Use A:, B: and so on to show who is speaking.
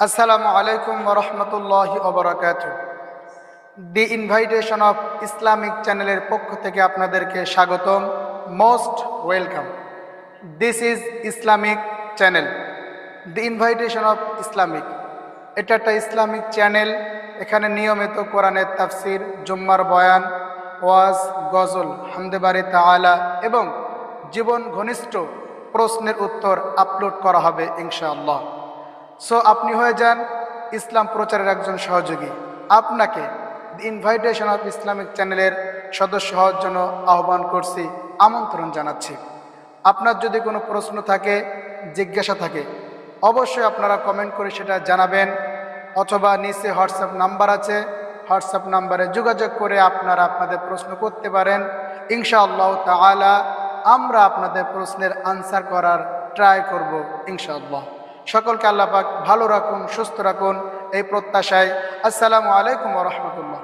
A: Assalamu alaikum wa rahmatullahi wa barakatuh. The invitation of Islamic চ্যানেলের পক্ষ থেকে আপনাদেরকে স্বাগতম, most welcome. This is Islamic channel, the invitation of Islamic. এটা একটা ইসলামিক চ্যানেল। এখানে নিয়মিত কোরআনের তাফসির, জুম্মার বয়ান, ওয়াজ, গজল, হামদে বারি তাআলা এবং জীবন ঘনিষ্ঠ প্রশ্নের উত্তর আপলোড করা হবে ইনশাআল্লাহ। সো আপনি হয়ে যান ইসলাম প্রচারের একজন সহযোগী। আপনাকে দি ইনভাইটেশন অফ ইসলামিক চ্যানেলের সদস্য হওয়ার জন্য আহ্বান করছি, আমন্ত্রণ জানাচ্ছি। আপনার যদি কোনো প্রশ্ন থাকে, জিজ্ঞাসা থাকে, অবশ্যই আপনারা কমেন্ট করে সেটা জানাবেন, অথবা নিচে হোয়াটসঅ্যাপ নাম্বার আছে, হোয়াটসঅ্যাপ নাম্বারে যোগাযোগ করে আপনারা আপনাদের প্রশ্ন করতে পারেন। ইনশাআল্লাহ তাআলা আমরা আপনাদের প্রশ্নের আনসার করার ট্রাই করব ইনশাআল্লাহ। সকলকে আল্লাহ পাক ভালো রাখুন, সুস্থ রাখুন এই প্রত্যাশায়। আসসালামু আলাইকুম ওয়া রাহমাতুল্লাহ।